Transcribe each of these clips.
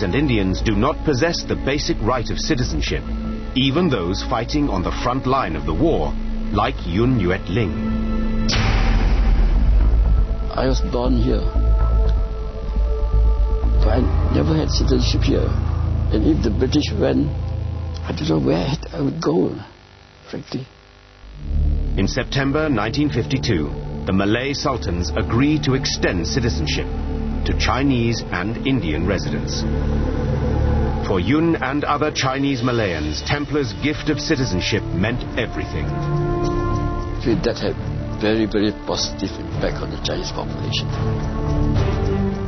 and Indians do not possess the basic right of citizenship, even those fighting on the front line of the war, like Yun Yuet Ling. I was born here, but I never had citizenship here. And if the British went, I don't know where I would go, frankly. In September 1952, the Malay Sultans agreed to extend citizenship to Chinese and Indian residents. For Yun and other Chinese Malayans, Templar's gift of citizenship meant everything. That had very, very positive impact on the Chinese population.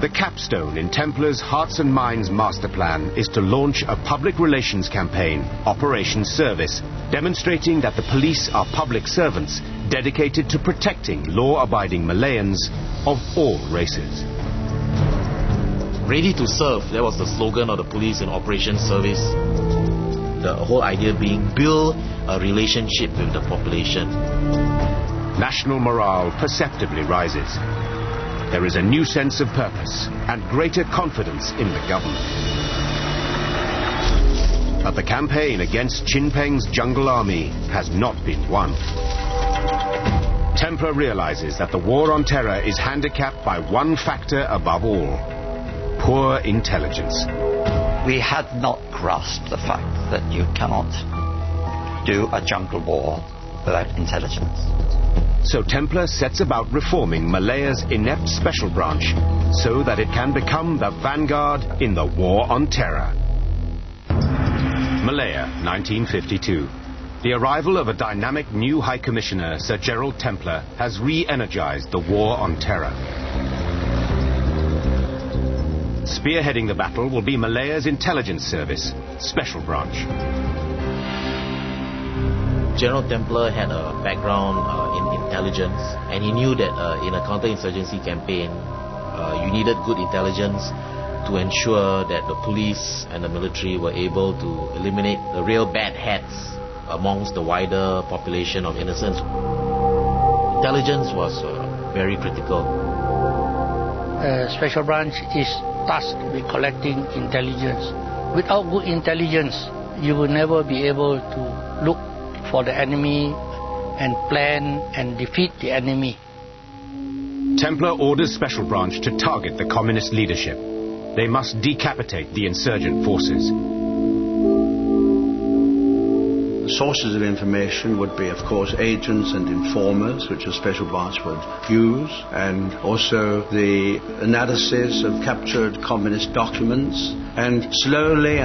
The capstone in Templar's Hearts and Minds master plan is to launch a public relations campaign, Operation Service, demonstrating that the police are public servants dedicated to protecting law-abiding Malayans of all races. Ready to serve, that was the slogan of the police in Operation Service. The whole idea being build a relationship with the population. National morale perceptibly rises. There is a new sense of purpose and greater confidence in the government. But the campaign against Chin Peng's jungle army has not been won. Templar realizes that the war on terror is handicapped by one factor above all: poor intelligence. We had not grasped the fact that you cannot do a jungle war without intelligence. So Templar sets about reforming Malaya's inept special branch so that it can become the vanguard in the war on terror. Malaya, 1952. The arrival of a dynamic new High Commissioner, Sir Gerald Templar, has re-energized the war on terror. Spearheading the battle will be Malaya's intelligence service, Special Branch. General Templar had a background in intelligence, and he knew that in a counter-insurgency campaign, you needed good intelligence to ensure that the police and the military were able to eliminate the real bad hats amongst the wider population of innocents. Intelligence was very critical. Special Branch is tasked with collecting intelligence. Without good intelligence, you will never be able to look for the enemy and plan and defeat the enemy. Templar orders Special Branch to target the communist leadership. They must decapitate the insurgent forces. Sources of information would be, of course, agents and informers, which a Special Branch would use, and also the analysis of captured communist documents. And slowly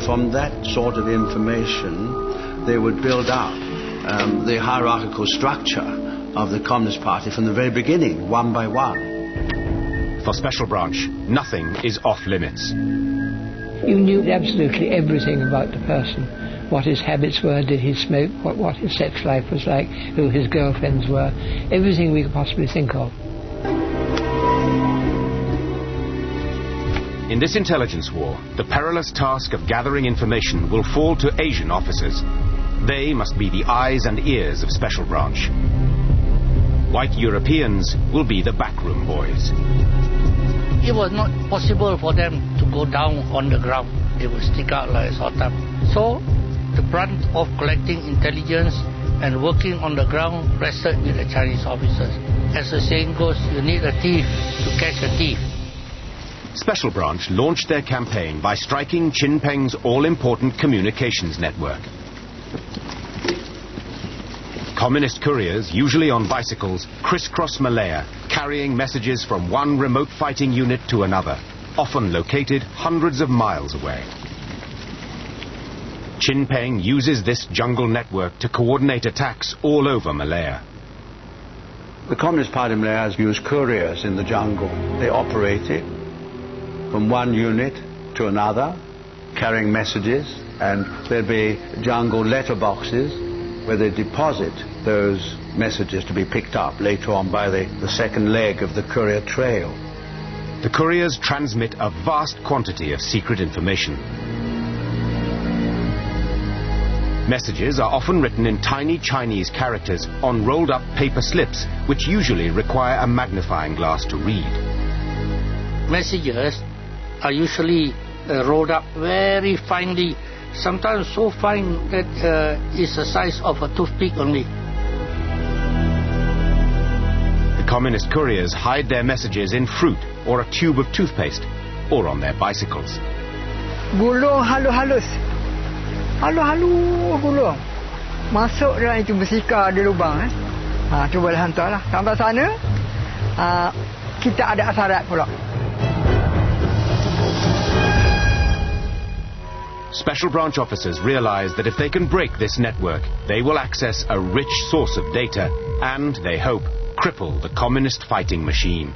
from that sort of information, they would build up the hierarchical structure of the Communist Party from the very beginning, one by one. For Special Branch, nothing is off limits. You knew absolutely everything about the person. What his habits were, did he smoke, what his sex life was like, who his girlfriends were, everything we could possibly think of. In this intelligence war, the perilous task of gathering information will fall to Asian officers. They must be the eyes and ears of Special Branch. White Europeans will be the backroom boys. It was not possible for them to go down on the ground. They would stick out like a sore thumb. So, the brunt of collecting intelligence and working on the ground rested with the Chinese officers. As the saying goes, you need a thief to catch a thief. Special Branch launched their campaign by striking Chin Peng's all-important communications network. Communist couriers, usually on bicycles, crisscross Malaya, carrying messages from one remote fighting unit to another, often located hundreds of miles away. Chin Peng uses this jungle network to coordinate attacks all over Malaya. The Communist Party of Malaya has used couriers in the jungle. They operated from one unit to another, carrying messages, and there'll be jungle letterboxes where they deposit those messages to be picked up later on by the second leg of the courier trail. The couriers transmit a vast quantity of secret information. Messages are often written in tiny Chinese characters on rolled-up paper slips, which usually require a magnifying glass to read. Messages are usually rolled up very finely, sometimes so fine that it's the size of a toothpick only. The communist couriers hide their messages in fruit or a tube of toothpaste or on their bicycles. Gulung halus-halus. Halus-halus gulung. Masuk dalam itu bersika ada lubang. Tu boleh hantarlah. Sampai sana, kita ada asyarat pula. Special branch officers realize that if they can break this network, they will access a rich source of data and, they hope, cripple the communist fighting machine.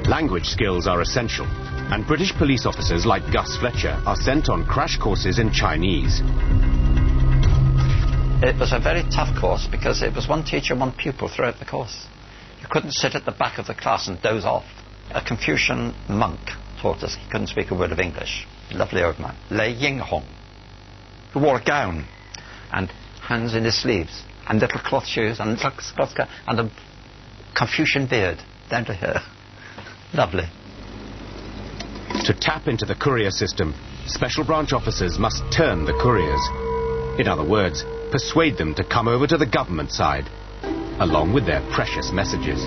Language skills are essential, and British police officers like Gus Fletcher are sent on crash courses in Chinese. It was a very tough course because it was one teacher, one pupil throughout the course. You couldn't sit at the back of the class and doze off. A Confucian monk taught us. He couldn't speak a word of English. Lovely old man. Lei Yinghong, who wore a gown and hands in his sleeves and little cloth shoes and little cloth gown and a Confucian beard down to here. Lovely. To tap into the courier system, special branch officers must turn the couriers. In other words, persuade them to come over to the government side, along with their precious messages.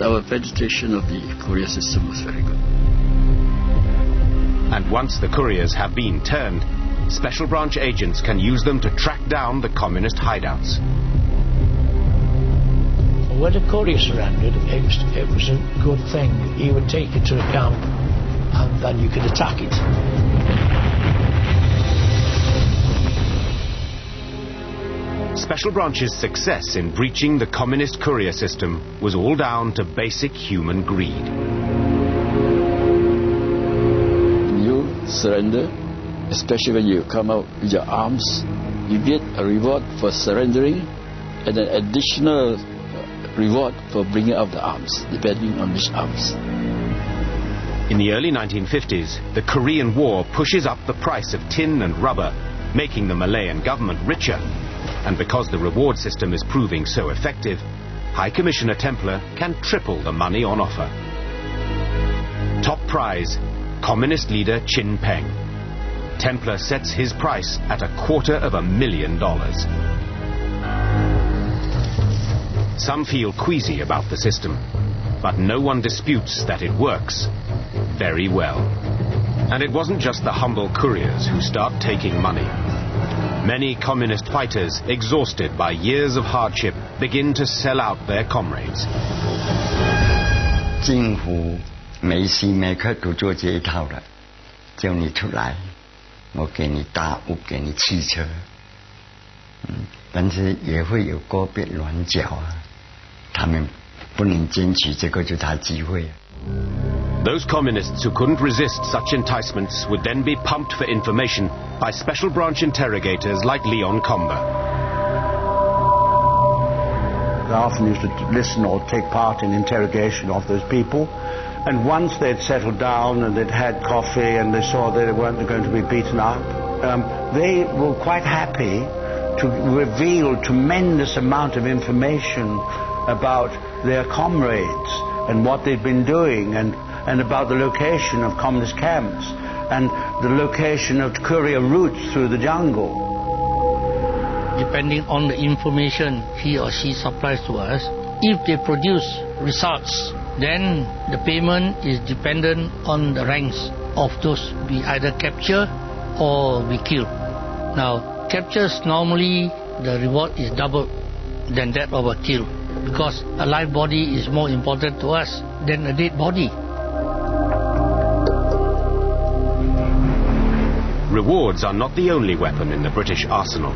Our penetration of the courier system was very good. And once the couriers have been turned, special branch agents can use them to track down the communist hideouts. When a courier surrendered, it was a good thing. He would take it to a camp and then you could attack it. Special Branch's success in breaching the communist courier system was all down to basic human greed. When you surrender, especially when you come out with your arms, you get a reward for surrendering and an additional reward for bringing out the arms, depending on which arms. In the early 1950s, the Korean War pushes up the price of tin and rubber, making the Malayan government richer. And because the reward system is proving so effective, High Commissioner Templer can triple the money on offer. Top prize, Communist leader Chin Peng. Templer sets his price at $250,000. Some feel queasy about the system, but no one disputes that it works very well. And it wasn't just the humble couriers who start taking money. Many communist fighters, exhausted by years of hardship, begin to sell out their comrades. 政府每时每刻都做这一套的，叫你出来，我给你大屋，给你汽车，但是也会有个别软脚啊，他们不能坚持这个就是他机会。 Those communists who couldn't resist such enticements would then be pumped for information by special branch interrogators like Leon Comber. I often used to listen or take part in interrogation of those people, and once they'd settled down and they'd had coffee and they saw that they weren't going to be beaten up, they were quite happy to reveal tremendous amount of information about their comrades and what they'd been doing and about the location of communist camps and the location of courier routes through the jungle. Depending on the information he or she supplies to us, if they produce results, then the payment is dependent on the ranks of those we either capture or we kill. Now, captures normally the reward is double than that of a kill, because a live body is more important to us than a dead body. Rewards are not the only weapon in the British arsenal.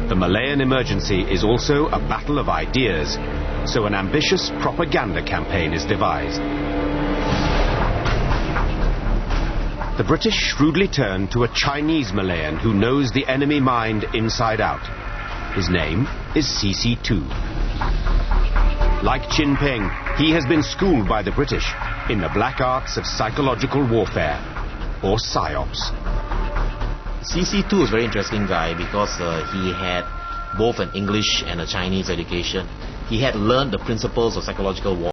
The Malayan Emergency is also a battle of ideas, so an ambitious propaganda campaign is devised. The British shrewdly turn to a Chinese Malayan who knows the enemy mind inside out. His name is CC2. Like Chin Peng, he has been schooled by the British in the black arts of psychological warfare, or PSYOPs. CC2 is a very interesting guy because he had both an English and a Chinese education. he had learned the principles of psychological warfare.